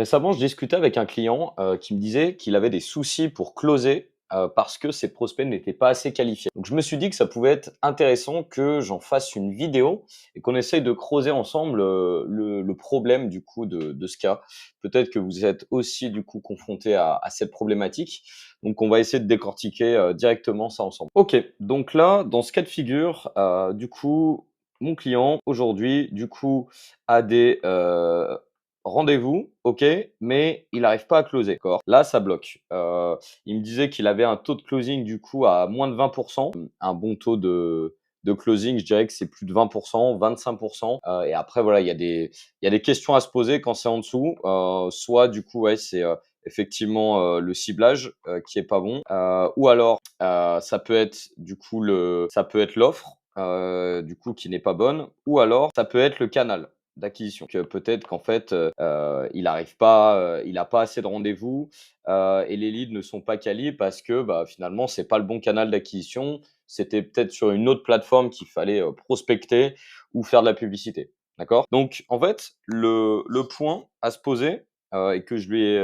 Récemment, je discutais avec un client qui me disait qu'il avait des soucis pour closer parce que ses prospects n'étaient pas assez qualifiés. Donc, je me suis dit que ça pouvait être intéressant que j'en fasse une vidéo et qu'on essaye de creuser ensemble le problème du coup de ce cas. Peut-être que vous êtes aussi du coup confronté à cette problématique. Donc, on va essayer de décortiquer directement ça ensemble. Ok, donc là, dans ce cas de figure, du coup, mon client aujourd'hui, du coup, a des rendez-vous, OK, mais il n'arrive pas à closer, d'accord? Là, ça bloque. Il me disait qu'il avait un taux de closing du coup à moins de 20. Un bon taux de closing, je dirais que c'est plus de 20, 25. Et après voilà, il y a des questions à se poser quand c'est en dessous. Soit du coup, ouais, c'est, effectivement, le ciblage, qui est pas bon, ou alors, ça peut être du coup l'offre, du coup qui n'est pas bonne, ou alors ça peut être le canal d'acquisition. Que peut-être qu'en fait, il arrive pas, il a pas assez de rendez-vous, et les leads ne sont pas quali parce que, bah, finalement, c'est pas le bon canal d'acquisition. C'était peut-être sur une autre plateforme qu'il fallait, prospecter ou faire de la publicité. D'accord? Donc en fait, le point à se poser, et que je lui ai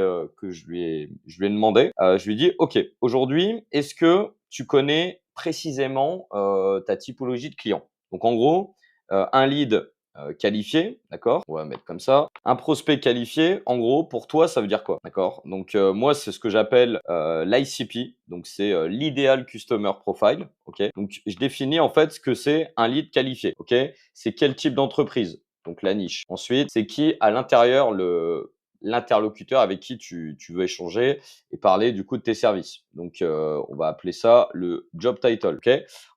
demandé, je lui ai dit: «OK, aujourd'hui, est-ce que tu connais précisément, ta typologie de clients?» Donc en gros, un lead qualifié, d'accord? On va mettre comme ça. Un prospect qualifié, en gros, pour toi, ça veut dire quoi? D'accord? Donc, moi, c'est ce que j'appelle, l'ICP, donc c'est, l'Ideal Customer Profile, OK? Donc je définis, en fait, ce que c'est un lead qualifié, OK? C'est quel type d'entreprise? Donc la niche. Ensuite, c'est qui à l'intérieur l'interlocuteur avec qui tu veux échanger et parler, du coup, de tes services. Donc, on va appeler ça le job title, OK?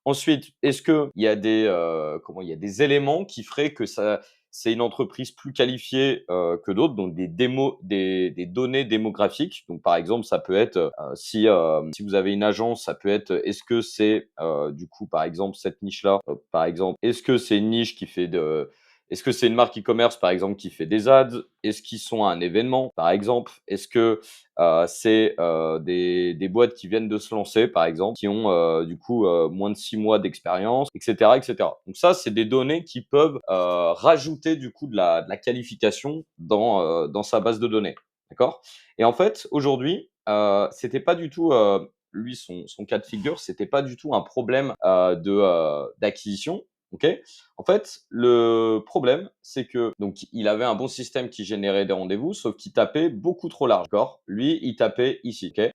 Ensuite, est-ce qu'il y a il y a des éléments qui feraient que c'est une entreprise plus qualifiée, que d'autres, donc des données démographiques. Donc par exemple, ça peut être, si vous avez une agence, ça peut être, est-ce que c'est, du coup, par exemple, cette niche-là, par exemple, est-ce que c'est une niche qui fait de est-ce que c'est une marque e-commerce, par exemple, qui fait des ads? Est-ce qu'ils sont à un événement, par exemple? Est-ce que c'est, des boîtes qui viennent de se lancer, par exemple, qui ont, du coup, moins de 6 mois d'expérience, et cetera, et cetera. Donc ça, c'est des données qui peuvent, rajouter, du coup, de la qualification dans sa base de données. D'accord? Et en fait, aujourd'hui, c'était pas du tout, lui, son cas de figure, c'était pas du tout un problème, d'acquisition. OK? En fait, le problème, c'est que donc il avait un bon système qui générait des rendez-vous, sauf qu'il tapait beaucoup trop large, d'accord? Lui, il tapait ici, OK?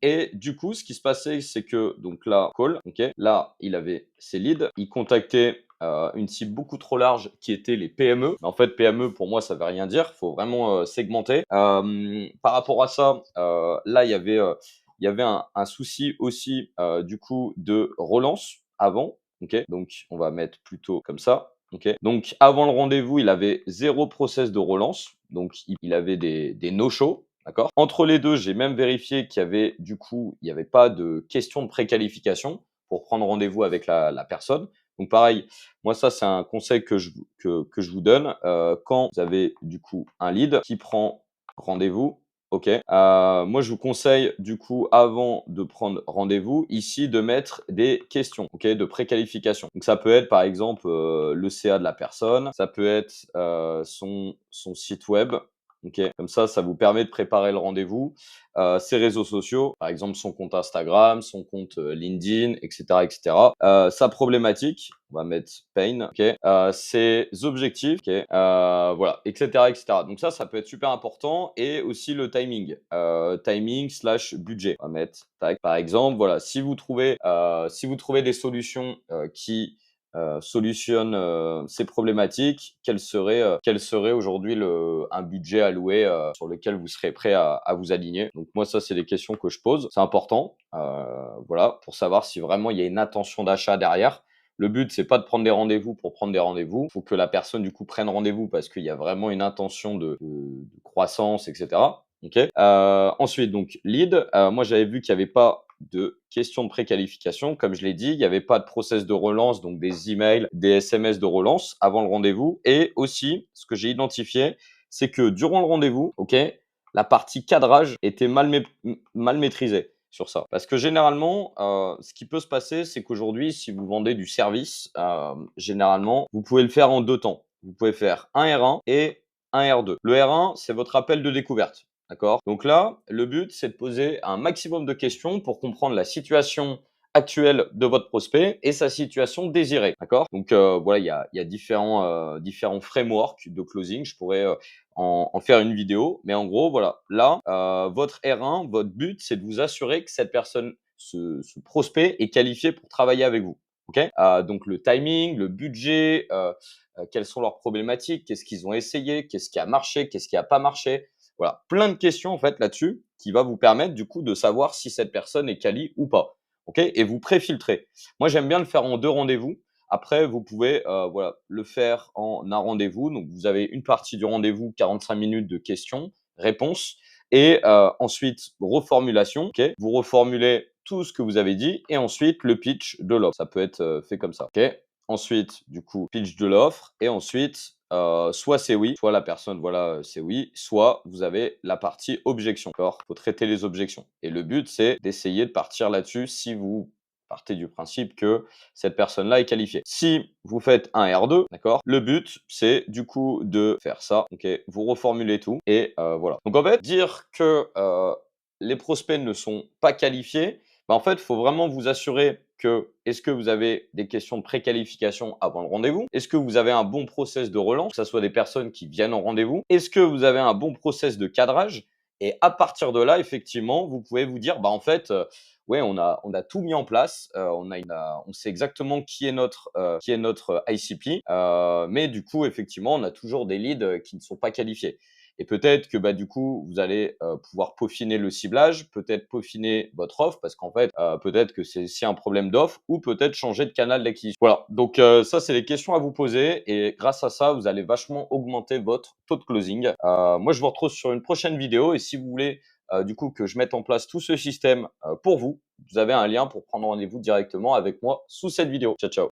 Et du coup, ce qui se passait, c'est que donc là, call, OK? Là, il avait ses leads, il contactait, une cible beaucoup trop large qui était les PME. Mais en fait, PME, pour moi, ça veut rien dire. Il faut vraiment, segmenter. Par rapport à ça, là, il y avait un souci aussi, du coup, de relance avant. OK, donc on va mettre plutôt comme ça. OK, donc avant le rendez-vous, il avait zéro process de relance, donc il avait des no-show, d'accord? Entre les 2, j'ai même vérifié qu'il y avait du coup, il y avait pas de question de préqualification pour prendre rendez-vous avec la personne. Donc pareil, moi ça, c'est un conseil que je vous donne, quand vous avez du coup un lead qui prend rendez-vous. OK. Moi, je vous conseille, du coup, avant de prendre rendez-vous, ici, de mettre des questions, OK, de préqualification. Donc ça peut être, par exemple, le CA de la personne, ça peut être, son site web, OK. Comme ça vous permet de préparer le rendez-vous. Ses réseaux sociaux, par exemple, son compte Instagram, son compte, LinkedIn, et cetera, et cetera. Sa problématique, on va mettre pain, OK. Ses objectifs, OK, voilà, et cetera, et cetera. Donc ça peut être super important et aussi le timing/budget. On va mettre tac. Par exemple, voilà, si vous trouvez des solutions, qui, solutionnent, ces problématiques, quel serait aujourd'hui un budget alloué, sur lequel vous serez prêt à vous aligner? Donc moi, ça, c'est des questions que je pose. C'est important, voilà, pour savoir si vraiment il y a une intention d'achat derrière. Le but, c'est pas de prendre des rendez-vous pour prendre des rendez-vous. Il faut que la personne, du coup, prenne rendez-vous parce qu'il y a vraiment une intention de croissance, et cetera. OK? Ensuite, donc lead, moi, j'avais vu qu'il y avait pas de question de préqualification. Comme je l'ai dit, il y avait pas de process de relance, donc des emails, des SMS de relance avant le rendez-vous. Et aussi, ce que j'ai identifié, c'est que durant le rendez-vous, OK, la partie cadrage était mal maîtrisée sur ça. Parce que généralement, ce qui peut se passer, c'est qu'aujourd'hui, si vous vendez du service, généralement, vous pouvez le faire en 2 temps. Vous pouvez faire un R1 et un R2. Le R1, c'est votre appel de découverte. D'accord? Donc là, le but, c'est de poser un maximum de questions pour comprendre la situation actuelle de votre prospect et sa situation désirée. D'accord? Donc voilà, il y a différents frameworks de closing. Je pourrais en faire une vidéo. Mais en gros, voilà, là, votre R1, votre but, c'est de vous assurer que cette personne, ce prospect est qualifié pour travailler avec vous. OK? Donc le timing, le budget, quelles sont leurs problématiques, qu'est-ce qu'ils ont essayé, qu'est-ce qui a marché, qu'est-ce qui a pas marché. Voilà, plein de questions en fait là-dessus qui va vous permettre du coup de savoir si cette personne est quali ou pas. OK? Et vous préfiltrez. Moi, j'aime bien le faire en 2 rendez-vous. Après, vous pouvez, voilà, le faire en un rendez-vous. Donc vous avez une partie du rendez-vous, 45 minutes de questions, réponses et ensuite reformulation. OK? Vous reformulez tout ce que vous avez dit et ensuite le pitch de l'offre. Ça peut être, fait comme ça. OK? Ensuite, du coup, pitch de l'offre et ensuite, soit c'est oui, soit la personne, voilà, c'est oui, soit vous avez la partie objection, d'accord? Il faut traiter les objections et le but, c'est d'essayer de partir là-dessus si vous partez du principe que cette personne-là est qualifiée. Si vous faites un R2, d'accord? Le but, c'est du coup de faire ça, OK? Vous reformulez tout et voilà. Donc en fait, dire que, les prospects ne sont pas qualifiés, bah, en fait, il faut vraiment vous assurer que est-ce que vous avez des questions de préqualification avant le rendez-vous? Est-ce que vous avez un bon process de relance, que ça soit des personnes qui viennent en rendez-vous? Est-ce que vous avez un bon process de cadrage? Et à partir de là, effectivement, vous pouvez vous dire, bah, en fait, ouais, on a tout mis en place, on sait exactement qui est notre ICP, mais du coup, effectivement, on a toujours des leads, qui ne sont pas qualifiés. Et peut-être que, bah, du coup, vous allez, pouvoir peaufiner le ciblage, peut-être peaufiner votre offre parce qu'en fait, peut-être que c'est aussi un problème d'offre ou peut-être changer de canal d'acquisition. Voilà, donc ça, c'est les questions à vous poser et grâce à ça, vous allez vachement augmenter votre taux de closing. Moi, je vous retrouve sur une prochaine vidéo et si vous voulez, du coup, que je mette en place tout ce système, pour vous, vous avez un lien pour prendre rendez-vous directement avec moi sous cette vidéo. Ciao, ciao.